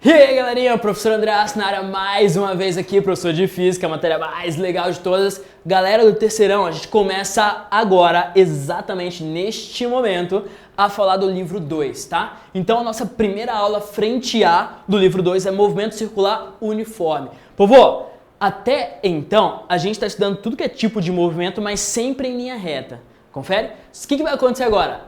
E aí galerinha, professor André Assi na área mais uma vez aqui, professor de Física, a matéria mais legal de todas. Galera do terceirão, a gente começa agora, exatamente neste momento, a falar do livro 2, tá? Então a nossa primeira aula frente A do livro 2 é movimento circular uniforme. Povo, até então a gente está estudando tudo que é tipo de movimento, mas sempre em linha reta. Confere? O que vai acontecer agora?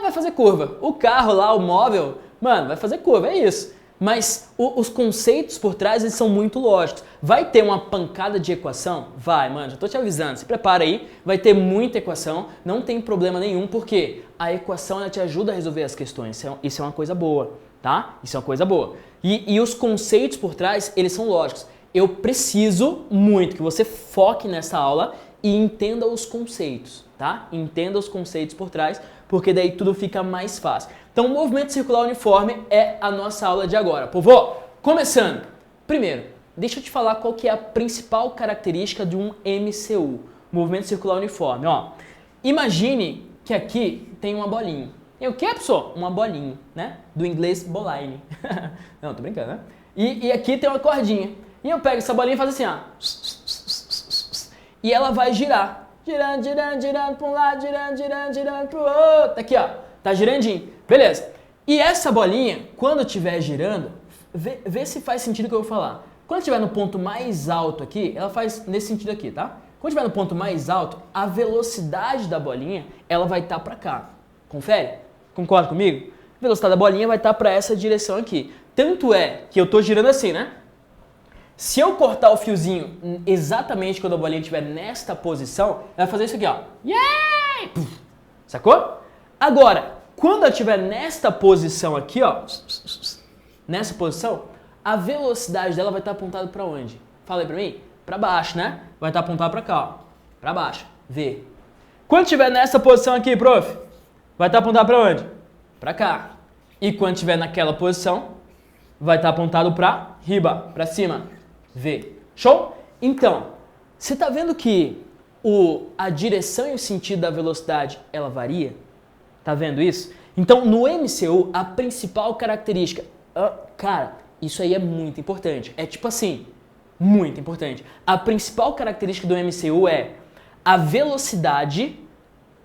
Vai fazer curva. O carro lá, o móvel, mano, vai fazer curva, é isso. Mas os conceitos por trás, eles são muito lógicos. Vai ter uma pancada de equação? Vai, mano, já tô te avisando. Se prepara aí, vai ter muita equação, não tem problema nenhum, porque a equação ela te ajuda a resolver as questões. Isso é uma coisa boa, tá? Isso é uma coisa boa. E os conceitos por trás, eles são lógicos. Eu preciso muito que você foque nessa aula e entenda os conceitos, tá? Entenda os conceitos por trás, porque daí tudo fica mais fácil. Então, o movimento circular uniforme é a nossa aula de agora. Povo, começando. Primeiro, deixa eu te falar qual que é a principal característica de um MCU, movimento circular uniforme. Ó, imagine que aqui tem uma bolinha. E o que é, pessoal? Uma bolinha, né? Do inglês boline. Não, tô brincando, né? E aqui tem uma cordinha. E eu pego essa bolinha e faço assim, ó. E ela vai girar. Girando, girando, girando para um lado, girando, girando, girando para o outro. Aqui, ó. Tá girandinho. Beleza. E essa bolinha, quando estiver girando, vê se faz sentido o que eu vou falar. Quando estiver no ponto mais alto aqui, ela faz nesse sentido aqui, tá? Quando estiver no ponto mais alto, a velocidade da bolinha, ela vai estar para cá. Confere? Concorda comigo? A velocidade da bolinha vai estar para essa direção aqui. Tanto é que eu tô girando assim, né? Se eu cortar o fiozinho exatamente quando a bolinha estiver nesta posição, ela vai fazer isso aqui, ó. Yay! Sacou? Agora, quando ela estiver nesta posição aqui, ó, nessa posição, a velocidade dela vai estar apontada para onde? Fala aí para mim. Para baixo, né? Vai estar apontada para cá, ó. Para baixo. V. Quando estiver nessa posição aqui, prof, vai estar apontado para onde? Para cá. E quando estiver naquela posição, vai estar apontado para riba, para cima. V. Show? Então, você está vendo que a direção e o sentido da velocidade, ela varia? Tá vendo isso? Então, no MCU, a principal característica... cara, isso aí é muito importante. É tipo assim, muito importante. A principal característica do MCU é a velocidade,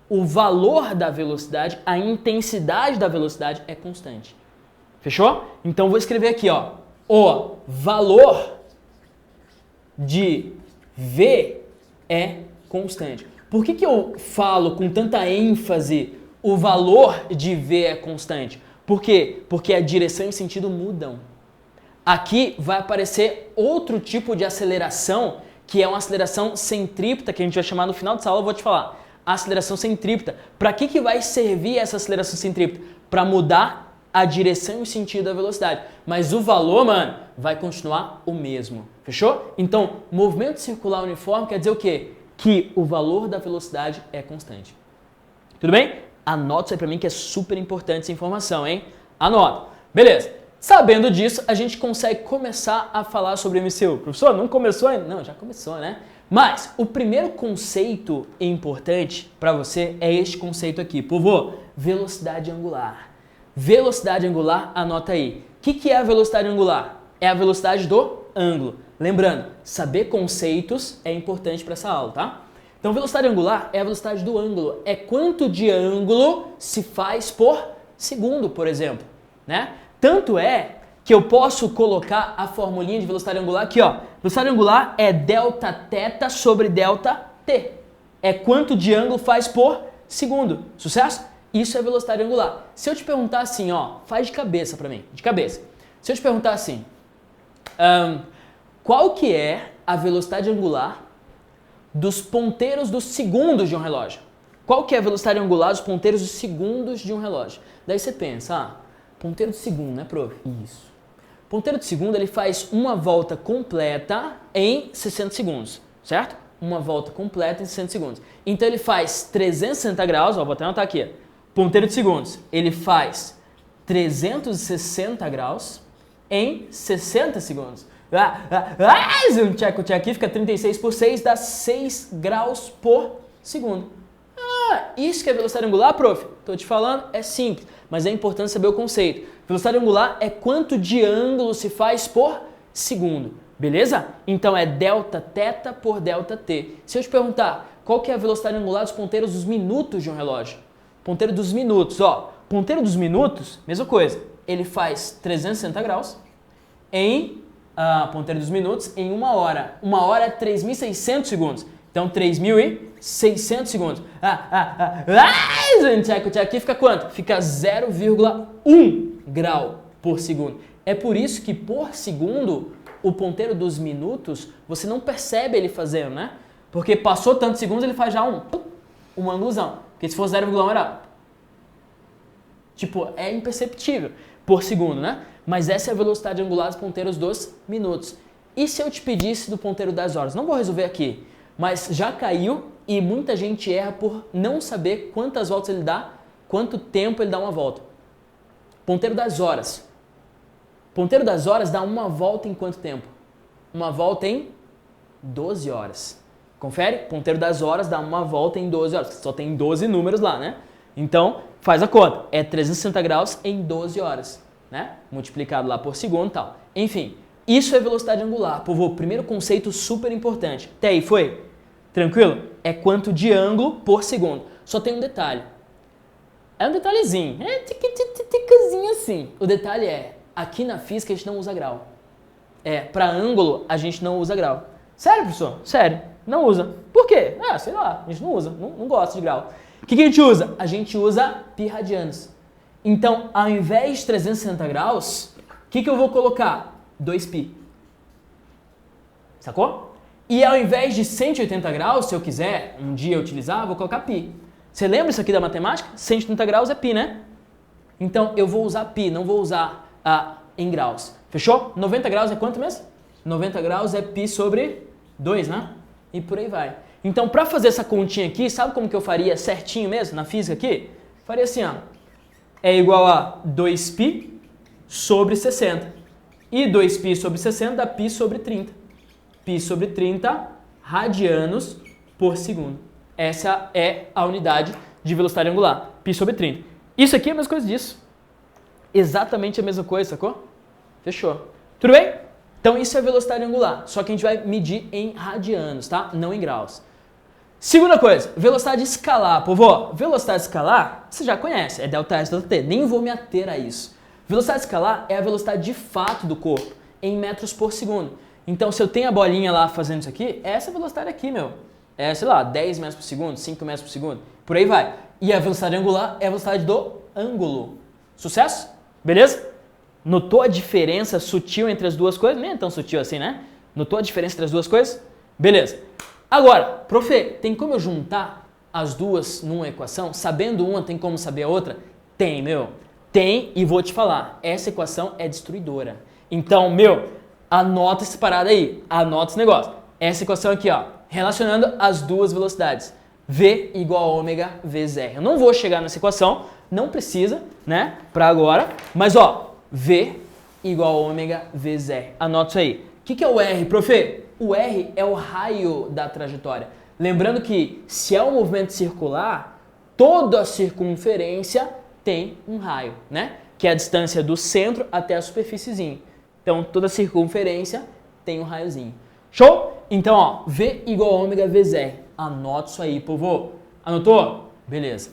o valor da velocidade, a intensidade da velocidade é constante. Fechou? Então, vou escrever aqui, ó. O valor de V é constante. Por que eu falo com tanta ênfase o valor de V é constante? Por quê? Porque a direção e o sentido mudam. Aqui vai aparecer outro tipo de aceleração, que é uma aceleração centrípeta, que a gente vai chamar no final dessa aula, eu vou te falar. A aceleração centrípeta. Para que vai servir essa aceleração centrípeta? Para mudar a direção e o sentido da velocidade. Mas o valor, mano, vai continuar o mesmo. Fechou? Então, movimento circular uniforme quer dizer o quê? Que o valor da velocidade é constante. Tudo bem? Anota isso aí pra mim que é super importante essa informação, hein? Anota. Beleza. Sabendo disso, a gente consegue começar a falar sobre MCU. Professor, não começou ainda? Não, já começou, né? Mas o primeiro conceito importante para você é este conceito aqui. Povo, velocidade angular. Velocidade angular, anota aí. O que é a velocidade angular? É a velocidade do ângulo. Lembrando, saber conceitos é importante para essa aula, tá? Então, velocidade angular é a velocidade do ângulo. É quanto de ângulo se faz por segundo, por exemplo, né? Tanto é que eu posso colocar a formulinha de velocidade angular aqui, ó. Velocidade angular é delta θ sobre delta t. É quanto de ângulo faz por segundo. Sucesso? Isso é velocidade angular. Se eu te perguntar assim, ó, faz de cabeça pra mim, de cabeça. Se eu te perguntar assim, qual que é a velocidade angular dos ponteiros dos segundos de um relógio? Qual que é a velocidade angular dos ponteiros dos segundos de um relógio? Daí você pensa, ponteiro de segundo, né, prof? Isso. Ponteiro de segundo, ele faz uma volta completa em 60 segundos, certo? Uma volta completa em 60 segundos. Então ele faz 360 graus, ó, vou até anotar aqui, ponteiro de segundos, ele faz 360 graus em 60 segundos. Um tcheco aqui fica 36 por 6, dá 6 graus por segundo. Isso que é velocidade angular, prof? Tô te falando, é simples, mas é importante saber o conceito. Velocidade angular é quanto de ângulo se faz por segundo, beleza? Então é delta θ por delta t. Se eu te perguntar qual que é a velocidade angular dos ponteiros dos minutos de um relógio? Ponteiro dos minutos, ó. Ponteiro dos minutos, mesma coisa. Ele faz 360 graus em ponteiro dos minutos em 1 hora. 1 hora é 3.600 segundos. Então 3.600 segundos. Gente, aqui fica quanto? Fica 0,1 grau por segundo. É por isso que por segundo o ponteiro dos minutos você não percebe ele fazendo, né? Porque passou tantos segundos ele faz já um ângulozão. Porque se for 0,1 era... Tipo, é imperceptível por segundo, né? Mas essa é a velocidade angular dos ponteiros dos minutos. E se eu te pedisse do ponteiro das horas? Não vou resolver aqui, mas já caiu e muita gente erra por não saber quantas voltas ele dá, quanto tempo ele dá uma volta. Ponteiro das horas. Ponteiro das horas dá uma volta em quanto tempo? Uma volta em 12 horas. Confere? Ponteiro das horas dá uma volta em 12 horas. Só tem 12 números lá, né? Então, faz a conta. É 360 graus em 12 horas, né? Multiplicado lá por segundo e tal. Enfim, isso é velocidade angular. Povo, primeiro conceito super importante. Até aí, foi? Tranquilo? É quanto de ângulo por segundo. Só tem um detalhe. É um detalhezinho. É ticazinho assim. O detalhe é, aqui na física a gente não usa grau. Para ângulo a gente não usa grau. Sério, professor? Sério. Não usa. Por quê? Sei lá. A gente não usa. Não gosta de grau. O que a gente usa? A gente usa pi radianos. Então, ao invés de 360 graus, o que eu vou colocar? 2π. Sacou? E ao invés de 180 graus, se eu quiser um dia utilizar, eu vou colocar π. Você lembra isso aqui da matemática? 180 graus é π, né? Então, eu vou usar π, não vou usar em graus. Fechou? 90 graus é quanto mesmo? 90 graus é π sobre 2, né? E por aí vai. Então, para fazer essa continha aqui, sabe como que eu faria certinho mesmo na física aqui? Faria assim, ó. É igual a 2π sobre 60. E 2π sobre 60 dá π sobre 30. Π sobre 30 radianos por segundo. Essa é a unidade de velocidade angular. Π sobre 30. Isso aqui é a mesma coisa disso. Exatamente a mesma coisa, sacou? Fechou. Tudo bem? Então, isso é velocidade angular. Só que a gente vai medir em radianos, tá? Não em graus. Segunda coisa, velocidade escalar. Povo, velocidade escalar, você já conhece, é ΔS, ΔT, nem vou me ater a isso. Velocidade escalar é a velocidade de fato do corpo, em metros por segundo. Então, se eu tenho a bolinha lá fazendo isso aqui, essa velocidade aqui, meu. É, sei lá, 10 metros por segundo, 5 metros por segundo, por aí vai. E a velocidade angular é a velocidade do ângulo. Sucesso? Beleza? Notou a diferença sutil entre as duas coisas? Nem é tão sutil assim, né? Notou a diferença entre as duas coisas? Beleza. Agora, profe, tem como eu juntar as duas numa equação? Sabendo uma, tem como saber a outra? Tem, meu. Tem, e vou te falar, essa equação é destruidora. Então, meu, anota essa parada aí, anota esse negócio. Essa equação aqui, ó, relacionando as duas velocidades. V igual a ômega vezes R. Eu não vou chegar nessa equação, não precisa, né, pra agora, mas ó, V igual a ômega vezes R. Anota isso aí. O que é o R, profe? O R é o raio da trajetória. Lembrando que se é um movimento circular, toda a circunferência tem um raio, né? Que é a distância do centro até a superfíciezinha. Então, toda circunferência tem um raiozinho. Show? Então, ó, V igual a ômega vezes R. Anota isso aí, povo. Anotou? Beleza.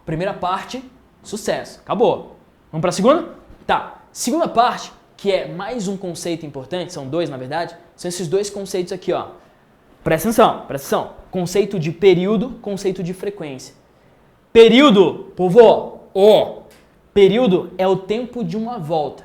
Primeira parte, sucesso. Acabou. Vamos para a segunda? Tá. Segunda parte, que é mais um conceito importante, são dois na verdade, são esses dois conceitos aqui, ó. Presta atenção, presta atenção. Conceito de período, conceito de frequência. Período, povo, período é o tempo de uma volta.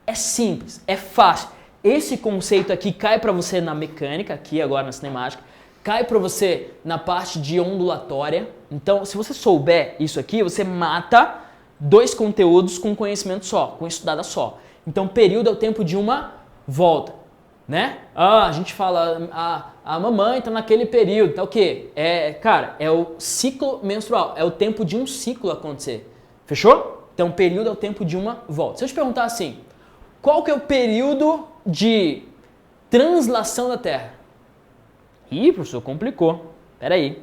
É simples, é fácil. Esse conceito aqui cai para você na mecânica, aqui agora na cinemática, cai para você na parte de ondulatória. Então, se você souber isso aqui, você mata dois conteúdos com conhecimento só, com estudada só. Então, período é o tempo de uma volta, né? A gente fala, a mamãe tá naquele período, tá o quê? Cara, é o ciclo menstrual, é o tempo de um ciclo acontecer. Fechou? Então, período é o tempo de uma volta. Se eu te perguntar assim, qual que é o período de translação da Terra? Ih, professor, complicou. Pera aí.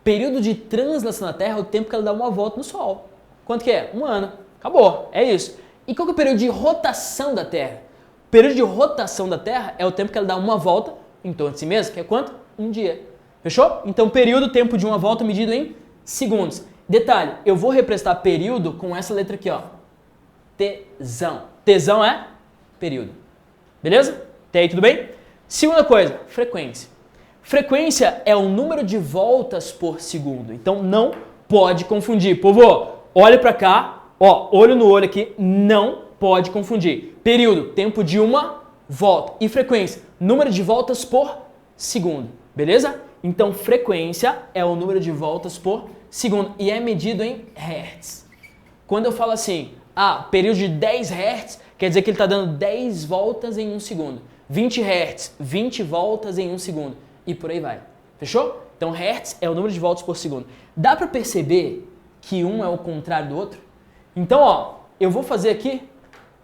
Período de translação da Terra é o tempo que ela dá uma volta no Sol. Quanto que é? 1 ano. Acabou. É isso. E qual que é o período de rotação da Terra? O período de rotação da Terra é o tempo que ela dá uma volta em torno de si mesma, que é quanto? Um dia. Fechou? Então, período, tempo de uma volta medido em segundos. Detalhe, eu vou representar período com essa letra aqui, ó. Tzão. Tzão é período. Beleza? Até aí tudo bem? Segunda coisa, frequência. Frequência é o número de voltas por segundo. Então, não pode confundir. Povo, olha pra cá, ó, olho no olho aqui, não pode confundir. Período, tempo de uma volta. E frequência, número de voltas por segundo. Beleza? Então, frequência é o número de voltas por segundo e é medido em hertz. Quando eu falo assim, período de 10 hertz, quer dizer que ele está dando 10 voltas em um segundo. 20 hertz, 20 voltas em um segundo. E por aí vai. Fechou? Então, hertz é o número de voltas por segundo. Dá para perceber que um é o contrário do outro? Então, ó, eu vou fazer aqui,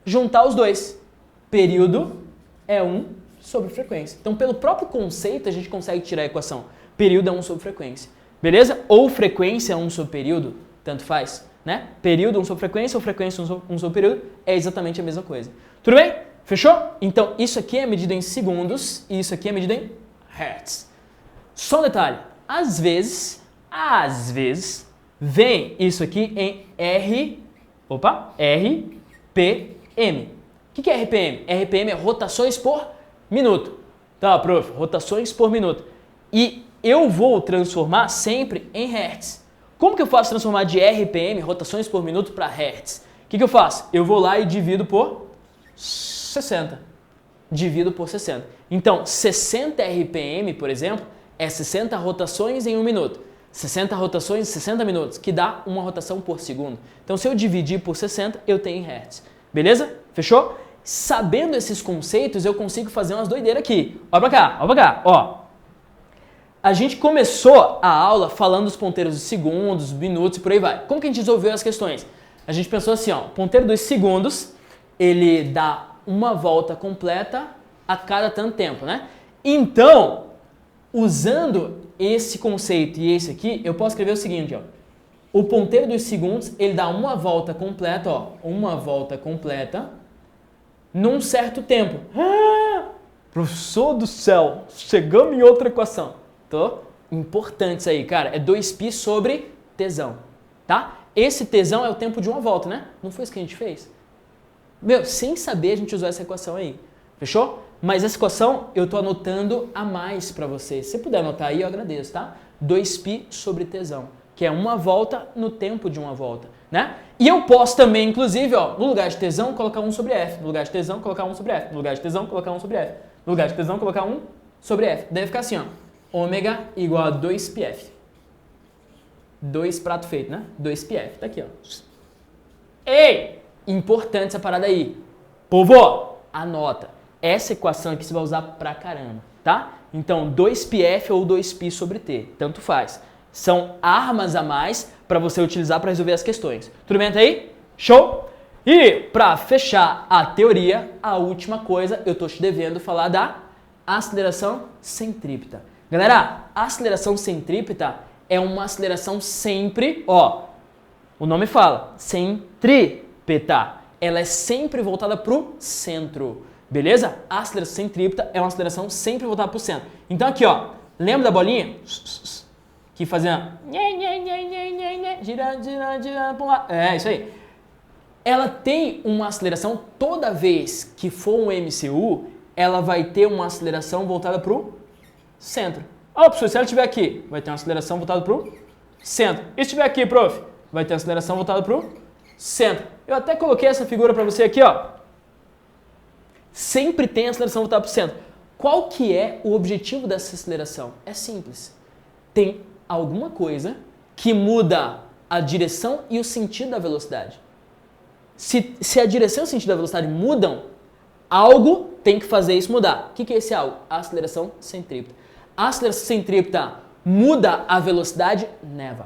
juntar os dois. Período é 1 sobre frequência. Então, pelo próprio conceito, a gente consegue tirar a equação. Período é 1 sobre frequência. Beleza? Ou frequência é 1 sobre período, tanto faz, né? Período 1 sobre frequência ou frequência 1 sobre período é exatamente a mesma coisa. Tudo bem? Fechou? Então, isso aqui é medido em segundos e isso aqui é medido em hertz. Só um detalhe. Às vezes, vem isso aqui em RPM. O que é RPM? RPM é rotações por minuto. Tá, prof, rotações por minuto. E eu vou transformar sempre em hertz. Como que eu faço transformar de RPM, rotações por minuto, para hertz? O que eu faço? Eu vou lá e divido por 60. Divido por 60. Então, 60 RPM, por exemplo, é 60 rotações em um minuto. 60 rotações em 60 minutos, que dá uma rotação por segundo. Então, se eu dividir por 60, eu tenho hertz. Beleza? Fechou? Sabendo esses conceitos, eu consigo fazer umas doideiras aqui. Olha pra cá, ó. A gente começou a aula falando dos ponteiros dos segundos, minutos e por aí vai. Como que a gente resolveu as questões? A gente pensou assim, ó, o ponteiro dos segundos, ele dá uma volta completa a cada tanto tempo, né? Então, usando esse conceito e esse aqui, eu posso escrever o seguinte, ó. O ponteiro dos segundos, ele dá uma volta completa, ó, uma volta completa num certo tempo. Professor do céu, chegamos em outra equação. Importante isso aí, cara. É 2π sobre tzão, tá? Esse tzão é o tempo de uma volta, né? Não foi isso que a gente fez? Meu, sem saber a gente usou essa equação aí. Fechou? Mas essa equação eu tô anotando a mais para vocês. Se você puder anotar aí, eu agradeço, tá? 2π sobre tzão, que é uma volta no tempo de uma volta, né? E eu posso também, inclusive, ó, no lugar de tzão, colocar 1 sobre f. No lugar de tzão, colocar 1 sobre f. No lugar de tzão, colocar 1 sobre f. No lugar de tzão, colocar 1 sobre f. Deve ficar assim, ó. Ômega igual a 2πf. 2 prato feito, né? 2πf. Tá aqui, ó. Ei! Importante essa parada aí. Povo, anota. Essa equação aqui você vai usar pra caramba, tá? Então, 2πf ou 2π sobre t. Tanto faz. São armas a mais para você utilizar para resolver as questões. Tudo bem até aí? Show? E para fechar a teoria, a última coisa, eu tô te devendo falar da aceleração centrípeta. Galera, a aceleração centrípeta é uma aceleração sempre, ó, o nome fala, centrípeta. Ela é sempre voltada pro centro, beleza? A aceleração centrípeta é uma aceleração sempre voltada pro centro. Então aqui, ó, lembra da bolinha? Que fazia girando, pra um lado. É, isso aí. Ela tem uma aceleração, toda vez que for um MCU, ela vai ter uma aceleração voltada pro centro. Ó, professor, se ela estiver aqui, vai ter uma aceleração voltada pro centro. E se estiver aqui, prof, vai ter uma aceleração voltada pro centro. Eu até coloquei essa figura para você aqui, ó. Sempre tem aceleração voltada pro centro. Qual que é o objetivo dessa aceleração? É simples. Tem alguma coisa que muda a direção e o sentido da velocidade. Se a direção e o sentido da velocidade mudam, algo tem que fazer isso mudar. O que é esse algo? A aceleração centrípeta. A aceleração centrípeta muda a velocidade? Never.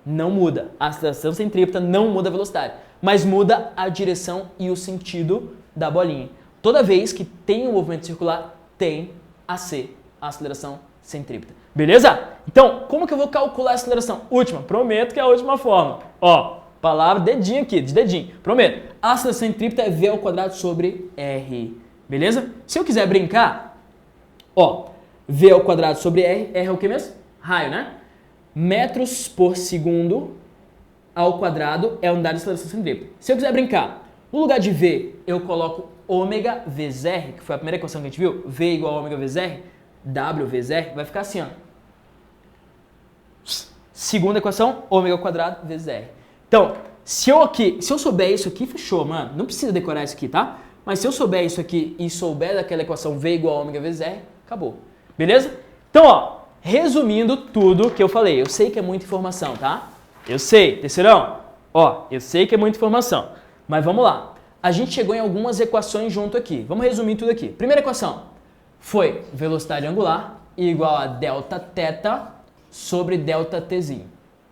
Não muda. A aceleração centrípeta não muda a velocidade, mas muda a direção e o sentido da bolinha. Toda vez que tem um movimento circular, tem a ser a aceleração centrípeta. Beleza? Então, como que eu vou calcular a aceleração? Última, prometo que é a última forma. Ó, palavra, dedinho aqui, de dedinho. Prometo. Aceleração centrípeta é V ao quadrado sobre R. Beleza? Se eu quiser brincar, ó, V ao quadrado sobre R, R é o que mesmo? Raio, né? Metros por segundo ao quadrado é a unidade de aceleração centrípeta. Se eu quiser brincar, no lugar de V, eu coloco ômega vezes R, que foi a primeira equação que a gente viu, V igual a ômega vezes R, W vezes R, vai ficar assim, ó. Segunda equação, ômega ao quadrado vezes R. Então, se eu souber isso aqui, fechou, mano. Não precisa decorar isso aqui, tá? Mas se eu souber isso aqui e souber daquela equação V igual a ômega vezes R, acabou. Beleza? Então, ó, resumindo tudo que eu falei, eu sei que é muita informação, tá? Eu sei, terceirão, ó, eu sei que é muita informação, mas vamos lá. A gente chegou em algumas equações junto aqui. Vamos resumir tudo aqui. Primeira equação foi velocidade angular igual a delta θ sobre delta tzinho,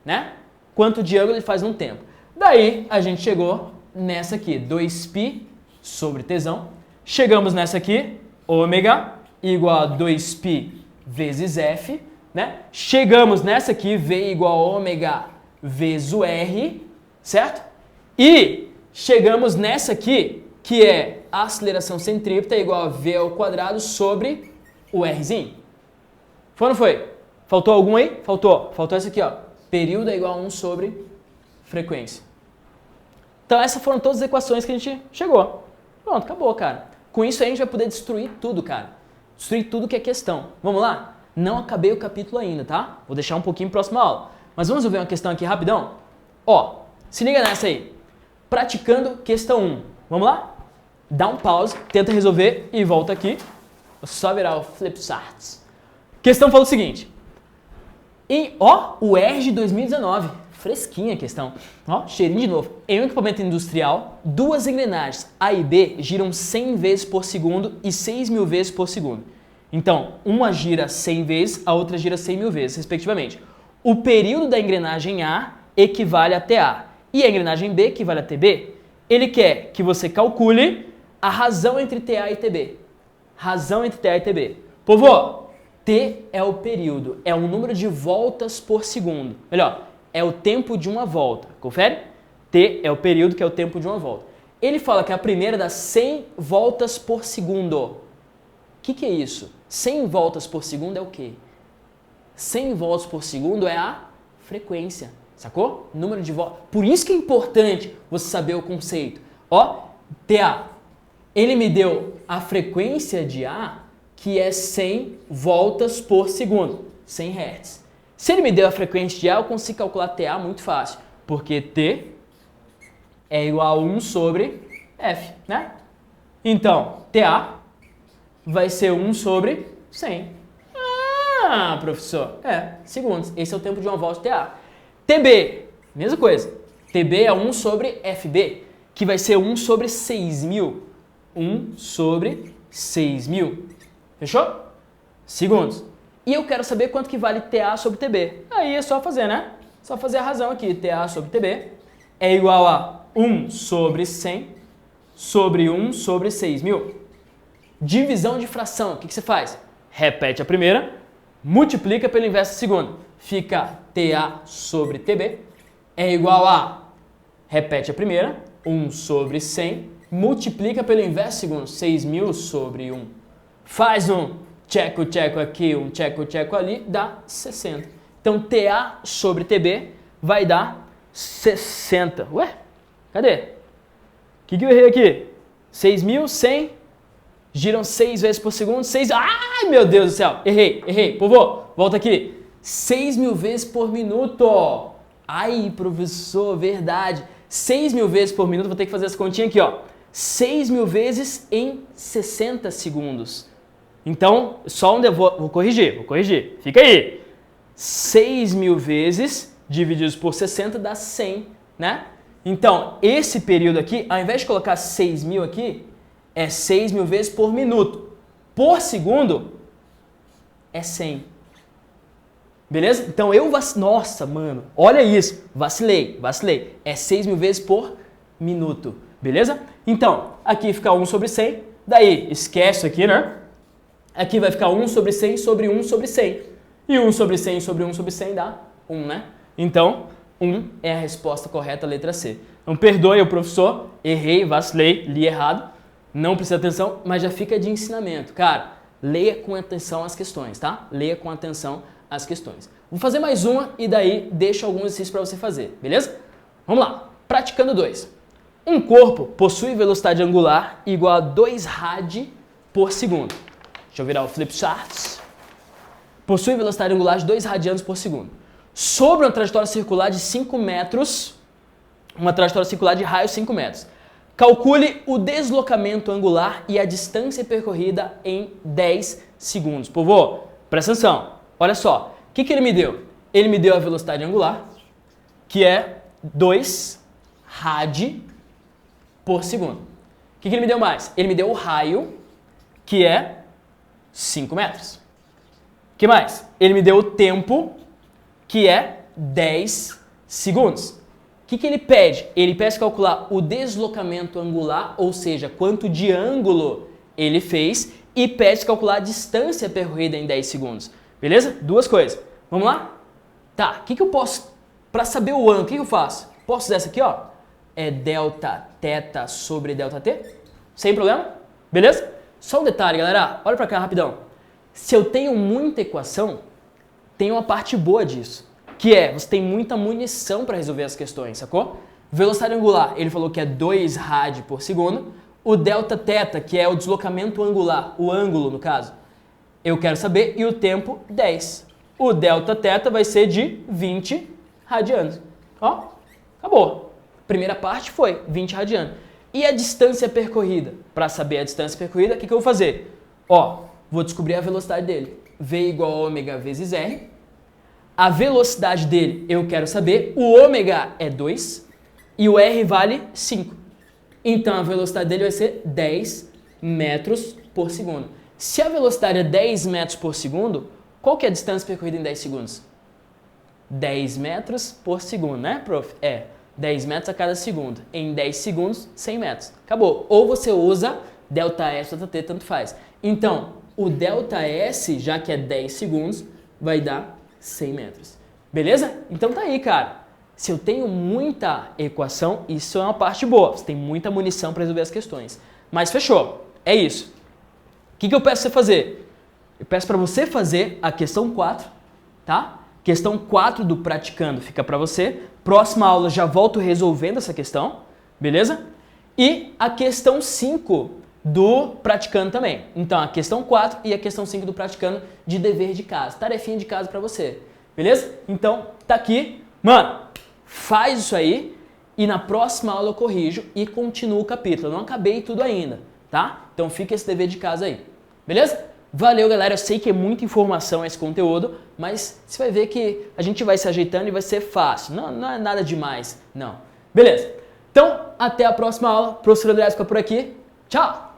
né? Quanto de ângulo ele faz num tempo. Daí a gente chegou nessa aqui, 2π sobre tzão. Chegamos nessa aqui, ômega igual a 2π vezes f, né? Chegamos nessa aqui, v igual a ômega vezes o r, certo? E chegamos nessa aqui, que é a aceleração centrípeta igual a v ao quadrado sobre o rzinho. Foi ou não foi? Faltou algum aí? Faltou. Faltou essa aqui, ó. Período é igual a 1 sobre frequência. Então essas foram todas as equações que a gente chegou. Pronto, acabou, cara. Com isso aí a gente vai poder destruir tudo, cara. Destruir tudo que é questão. Vamos lá? Não acabei o capítulo ainda, tá? Vou deixar um pouquinho para a próxima aula. Mas vamos ver uma questão aqui rapidão? Ó, se liga nessa aí. Praticando questão 1. Vamos lá? Dá um pause, tenta resolver e volta aqui. Vou só virar o Flipcharts. Questão fala o seguinte. O R de 2019. Fresquinha a questão. Ó, cheirinho de novo. Em um equipamento industrial, duas engrenagens A e B giram 100 vezes por segundo e 6.000 vezes por segundo. Então, uma gira 100 vezes, a outra gira 100.000 vezes, respectivamente. O período da engrenagem A equivale a TA e a engrenagem B equivale a TB. Ele quer que você calcule a razão entre TA e TB. Razão entre TA e TB. Povo, T é o período, é o número de voltas por segundo. Melhor, é o tempo de uma volta. Confere? T é o período, que é o tempo de uma volta. Ele fala que a primeira dá 100 voltas por segundo. O que é isso? 100 voltas por segundo é o quê? 100 voltas por segundo é a frequência. Sacou? Número de voltas. Por isso que é importante você saber o conceito. Ó, TA. Ele me deu a frequência de A, que é 100 voltas por segundo. 100 Hz. Se ele me deu a frequência de A, eu consigo calcular TA muito fácil. Porque T é igual a 1 sobre F, né? Então, TA vai ser 1 sobre 100. Ah, professor. Segundos. Esse é o tempo de uma volta de TA. TB, mesma coisa. TB é 1 sobre FB, que vai ser 1 sobre 6.000. 1 sobre 6.000. Fechou? Segundos. E eu quero saber quanto que vale TA sobre TB. Aí é só fazer, né? Só fazer a razão aqui. TA sobre TB é igual a 1 sobre 100 sobre 1 sobre 6.000. Divisão de fração. O que você faz? Repete a primeira, multiplica pelo inverso da segunda. Fica TA sobre TB é igual a, repete a primeira, 1 sobre 100, multiplica pelo inverso da segunda, 6.000 sobre 1. Faz um tcheco aqui, um tcheco ali, dá 60. Então, TA sobre TB vai dar 60. Ué? Cadê? O que eu errei aqui? 6.100 giram 6 vezes por segundo. 6... Ai, meu Deus do céu. Errei. Povo, volta aqui. 6.000 vezes por minuto. Ai, professor, verdade. 6.000 vezes por minuto. Vou ter que fazer essa continha aqui, ó. 6.000 vezes em 60 segundos. Então, só onde eu vou corrigir. Fica aí. 6.000 vezes divididos por 60 dá 100, né? Então, esse período aqui, ao invés de colocar 6.000 aqui, é 6.000 vezes por minuto. Por segundo, é 100. Beleza? Então, Nossa, mano, olha isso. Vacilei. É 6.000 vezes por minuto. Beleza? Então, aqui fica 1 sobre 100. Daí, esquece isso aqui, né? Aqui vai ficar 1 sobre 100 sobre 1 sobre 100. E 1 sobre 100 sobre 1 sobre 100 dá 1, né? Então, 1 é a resposta correta, a letra C. Então perdoe o professor, errei, vacilei, li errado, não precisa atenção, mas já fica de ensinamento. Cara, leia com atenção as questões, tá? Leia com atenção as questões. Vou fazer mais uma e daí deixo alguns exercícios para você fazer, beleza? Vamos lá. Praticando 2. Um corpo possui velocidade angular igual a 2 rad por segundo. Deixa eu virar o flip charts. Possui velocidade angular de 2 radianos por segundo. Sobre uma trajetória circular de 5 metros, uma trajetória circular de raio 5 metros. Calcule o deslocamento angular e a distância percorrida em 10 segundos. Povo, presta atenção. Olha só. O que ele me deu? Ele me deu a velocidade angular, que é 2 rad por segundo. O que ele me deu mais? Ele me deu o raio, que é 5 metros. O que mais? Ele me deu o tempo, que é 10 segundos. O que ele pede? Ele pede calcular o deslocamento angular, ou seja, quanto de ângulo ele fez, e pede calcular a distância percorrida em 10 segundos. Beleza? Duas coisas. Vamos lá? Tá, o que eu posso... Para saber o ângulo, o que eu faço? Posso usar essa aqui, ó? É delta θ sobre delta t? Sem problema? Beleza? Só um detalhe, galera. Olha pra cá rapidão. Se eu tenho muita equação, tem uma parte boa disso. Que é, você tem muita munição para resolver as questões, sacou? Velocidade angular, ele falou que é 2 rad por segundo. O delta θ, que é o deslocamento angular, o ângulo no caso, eu quero saber. E o tempo, 10. O delta θ vai ser de 20 radianos. Ó, acabou. Primeira parte foi 20 radianos. E a distância percorrida? Para saber a distância percorrida, o que eu vou fazer? Ó, vou descobrir a velocidade dele. V igual a ômega vezes R. A velocidade dele eu quero saber. O ômega é 2 e o R vale 5. Então a velocidade dele vai ser 10 metros por segundo. Se a velocidade é 10 metros por segundo, qual que é a distância percorrida em 10 segundos? 10 metros por segundo, né, prof? É, 10 metros a cada segundo. Em 10 segundos, 100 metros. Acabou. Ou você usa delta S, delta T, tanto faz. Então, o delta S, já que é 10 segundos, vai dar 100 metros. Beleza? Então tá aí, cara. Se eu tenho muita equação, isso é uma parte boa. Você tem muita munição para resolver as questões. Mas fechou. É isso. O que eu peço pra você fazer? Eu peço para você fazer a questão 4, tá? Questão 4 do praticando fica para você. Próxima aula já volto resolvendo essa questão, beleza? E a questão 5 do praticando também. Então, a questão 4 e a questão 5 do praticando de dever de casa. Tarefinha de casa para você, beleza? Então, tá aqui. Mano, faz isso aí e na próxima aula eu corrijo e continuo o capítulo. Eu não acabei tudo ainda, tá? Então, fica esse dever de casa aí, beleza? Valeu, galera. Eu sei que é muita informação esse conteúdo, mas você vai ver que a gente vai se ajeitando e vai ser fácil. Não é nada demais, não. Beleza? Então, até a próxima aula. Professor André fica por aqui. Tchau!